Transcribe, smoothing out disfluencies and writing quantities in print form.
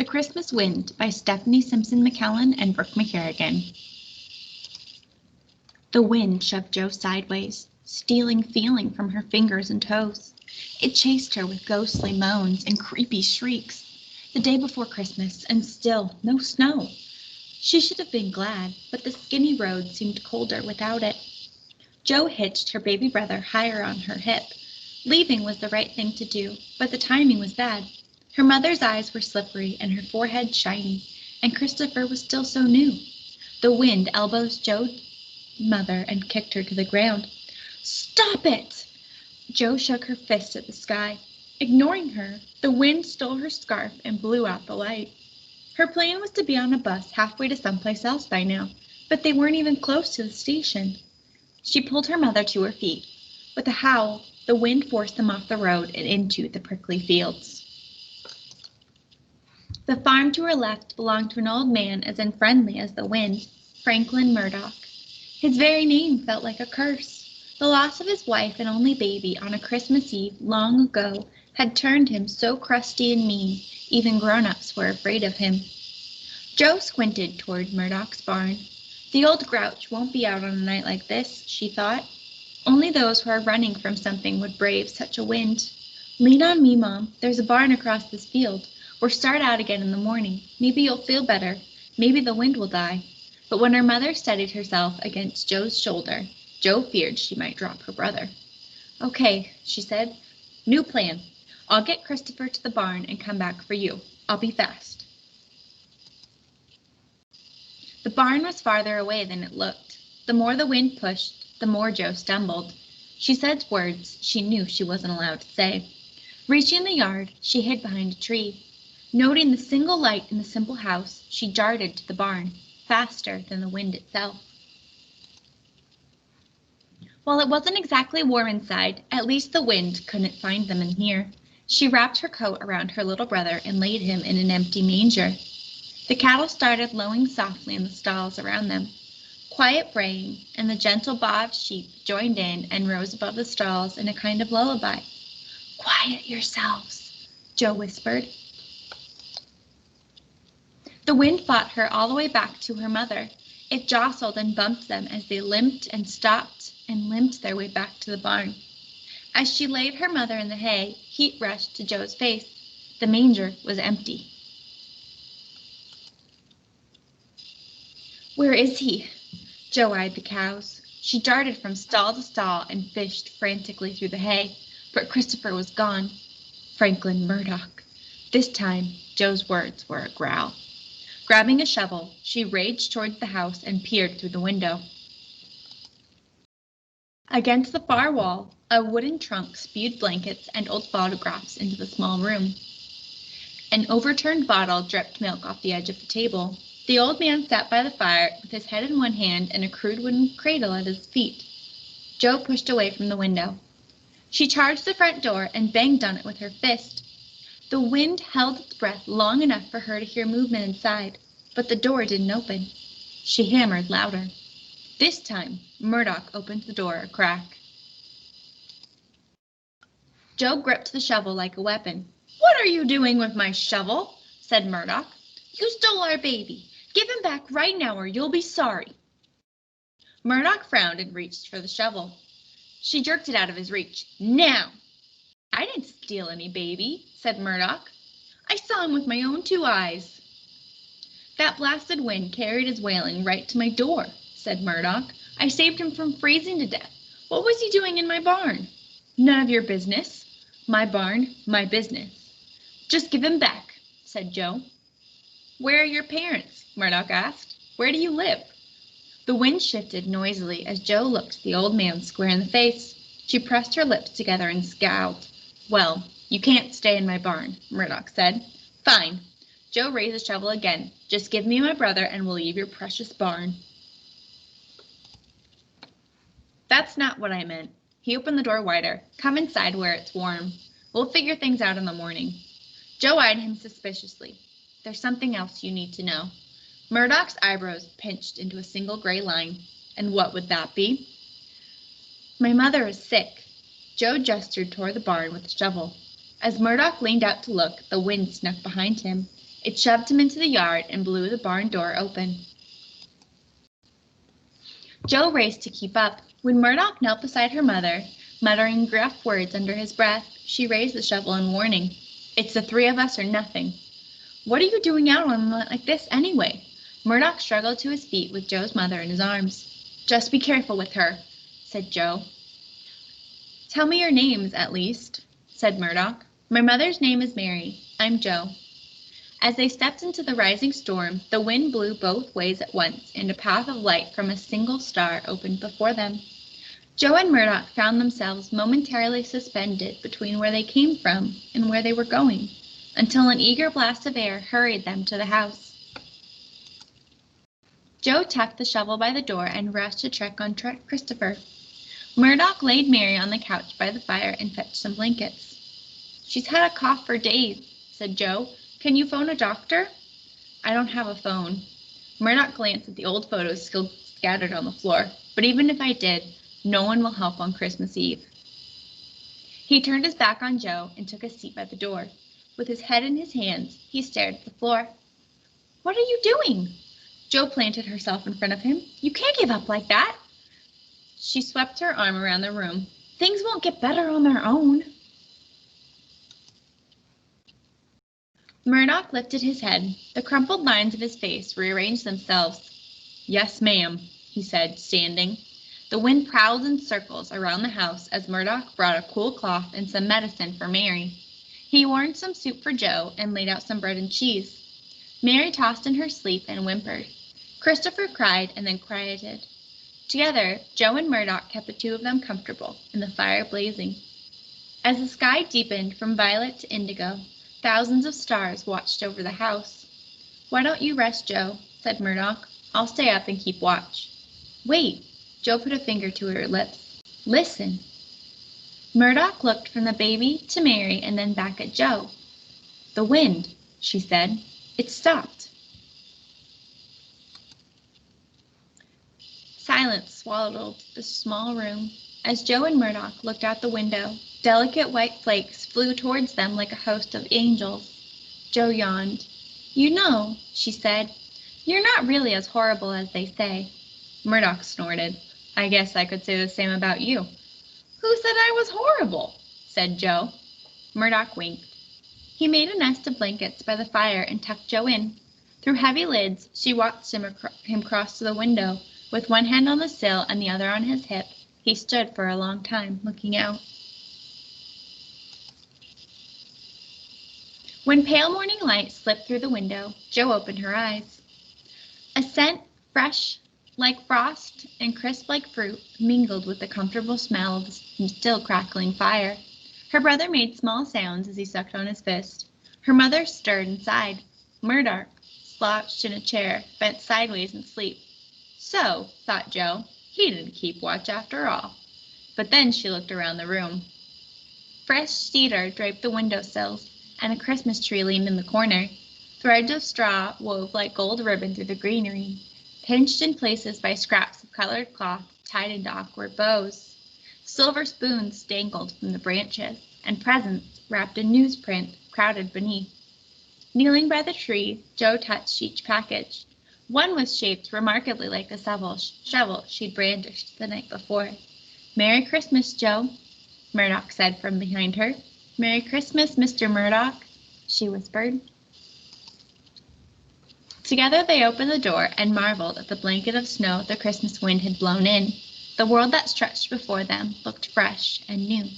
The Christmas Wind by Stephanie Simpson Mclellen and Brooke Kerrigan. The wind shoved Jo sideways, stealing feeling from her fingers and toes. It chased her with ghostly moans and creepy shrieks. The day before Christmas, and still no snow. She should have been glad, but the skinny road seemed colder without it. Jo hitched her baby brother higher on her hip. Leaving was the right thing to do, but the timing was bad. Her mother's eyes were slippery and her forehead shiny, and Christopher was still so new. The wind elbows Jo's mother and kicked her to the ground. "Stop it!" Jo shook her fist at the sky. Ignoring her, the wind stole her scarf and blew out the light. Her plan was to be on a bus halfway to someplace else by now, but they weren't even close to the station. She pulled her mother to her feet. With a howl, the wind forced them off the road and into the prickly fields. The farm to her left belonged to an old man as unfriendly as the wind, Franklin Murdoch. His very name felt like a curse. The loss of his wife and only baby on a Christmas Eve long ago had turned him so crusty and mean, even grown-ups were afraid of him. Jo squinted toward Murdoch's barn. The old grouch won't be out on a night like this, she thought. Only those who are running from something would brave such a wind. Lean on me, Mom. There's a barn across this field. Or start out again in the morning. Maybe you'll feel better. Maybe the wind will die. But when her mother steadied herself against Jo's shoulder, Jo feared she might drop her brother. "Okay," she said. "New plan. I'll get Christopher to the barn and come back for you. I'll be fast." The barn was farther away than it looked. The more the wind pushed, the more Jo stumbled. She said words she knew she wasn't allowed to say. Reaching the yard, she hid behind a tree. Noting the single light in the simple house, she darted to the barn, faster than the wind itself. While it wasn't exactly warm inside, at least the wind couldn't find them in here. She wrapped her coat around her little brother and laid him in an empty manger. The cattle started lowing softly in the stalls around them. Quiet braying, and the gentle baa of sheep joined in and rose above the stalls in a kind of lullaby. "Quiet yourselves," Jo whispered. The wind fought her all the way back to her mother. It jostled and bumped them as they limped and stopped and limped their way back to the barn. As she laid her mother in the hay, heat rushed to Jo's face. The manger was empty. "Where is he?" Jo eyed the cows. She darted from stall to stall and fished frantically through the hay, but Christopher was gone. Franklin Murdoch. This time, Jo's words were a growl. Grabbing a shovel, she raged towards the house and peered through the window. Against the far wall, a wooden trunk spewed blankets and old photographs into the small room. An overturned bottle dripped milk off the edge of the table. The old man sat by the fire with his head in one hand and a crude wooden cradle at his feet. Jo pushed away from the window. She charged the front door and banged on it with her fist. The wind held its breath long enough for her to hear movement inside, but the door didn't open. She hammered louder. This time, Murdoch opened the door a crack. Jo gripped the shovel like a weapon. "What are you doing with my shovel?" said Murdoch. "You stole our baby. Give him back right now or you'll be sorry." Murdoch frowned and reached for the shovel. She jerked it out of his reach. "Now!" "I didn't steal any baby," said Murdoch. "I saw him with my own 2 eyes." "That blasted wind carried his wailing right to my door," said Murdoch. "I saved him from freezing to death. What was he doing in my barn?" "None of your business." "My barn, my business." "Just give him back," said Jo. "Where are your parents?" Murdoch asked. "Where do you live?" The wind shifted noisily as Jo looked the old man square in the face. She pressed her lips together and scowled. "Well, you can't stay in my barn," Murdoch said. "Fine." Jo raised the shovel again. "Just give me my brother and we'll leave your precious barn." "That's not what I meant." He opened the door wider. "Come inside where it's warm. We'll figure things out in the morning." Jo eyed him suspiciously. "There's something else you need to know." Murdoch's eyebrows pinched into a single gray line. "And what would that be?" "My mother is sick." Jo gestured toward the barn with the shovel. As Murdoch leaned out to look, the wind snuck behind him. It shoved him into the yard and blew the barn door open. Joe raced to keep up. When Murdoch knelt beside her mother, muttering gruff words under his breath, she raised the shovel in warning. "It's the three of us or nothing." "What are you doing out on like this anyway?" Murdoch struggled to his feet with Joe's mother in his arms. "Just be careful with her," said Joe. "Tell me your names, at least," said Murdoch. "My mother's name is Mary. I'm Joe." As they stepped into the rising storm, the wind blew both ways at once, and a path of light from a single star opened before them. Joe and Murdoch found themselves momentarily suspended between where they came from and where they were going, until an eager blast of air hurried them to the house. Joe tucked the shovel by the door and rushed to check on Christopher. Murdoch laid Mary on the couch by the fire and fetched some blankets. "She's had a cough for days," said Joe. "Can you phone a doctor?" "I don't have a phone." Murdoch glanced at the old photos still scattered on the floor. "But even if I did, no one will help on Christmas Eve." He turned his back on Joe and took a seat by the door. With his head in his hands, he stared at the floor. "What are you doing?" Joe planted herself in front of him. "You can't give up like that." She swept her arm around the room. "Things won't get better on their own." Murdoch lifted his head. The crumpled lines of his face rearranged themselves. "Yes, ma'am," he said, standing. The wind prowled in circles around the house as Murdoch brought a cool cloth and some medicine for Mary. He warmed some soup for Joe and laid out some bread and cheese. Mary tossed in her sleep and whimpered. Christopher cried and then quieted. Together, Joe and Murdoch kept the two of them comfortable and the fire blazing. As the sky deepened from violet to indigo, thousands of stars watched over the house. "Why don't you rest, Joe?" said Murdoch. "I'll stay up and keep watch." "Wait." Joe put a finger to her lips. "Listen." Murdoch looked from the baby to Mary and then back at Joe. "The wind," she said. "It stopped." Silence swallowed the small room. As Joe and Murdoch looked out the window, delicate white flakes flew towards them like a host of angels. Joe yawned. "You know," she said, "you're not really as horrible as they say." Murdoch snorted. "I guess I could say the same about you." "Who said I was horrible?" said Joe. Murdoch winked. He made a nest of blankets by the fire and tucked Joe in. Through heavy lids, she watched him cross to the window. With one hand on the sill and the other on his hip, he stood for a long time, looking out. When pale morning light slipped through the window, Joe opened her eyes. A scent, fresh like frost and crisp like fruit, mingled with the comfortable smell of the still crackling fire. Her brother made small sounds as he sucked on his fist. Her mother stirred and sighed. Murdoch slouched in a chair, bent sideways in sleep. So, thought Joe, he didn't keep watch after all. But then she looked around the room. Fresh cedar draped the windowsills, and a Christmas tree leaned in the corner. Threads of straw wove like gold ribbon through the greenery, pinched in places by scraps of colored cloth tied into awkward bows. Silver spoons dangled from the branches, and presents wrapped in newsprint crowded beneath. Kneeling by the tree, Joe touched each package. One was shaped remarkably like the shovel she'd brandished the night before. "Merry Christmas, Joe," Murdoch said from behind her. "Merry Christmas, Mr. Murdoch," she whispered. Together they opened the door and marveled at the blanket of snow the Christmas wind had blown in. The world that stretched before them looked fresh and new.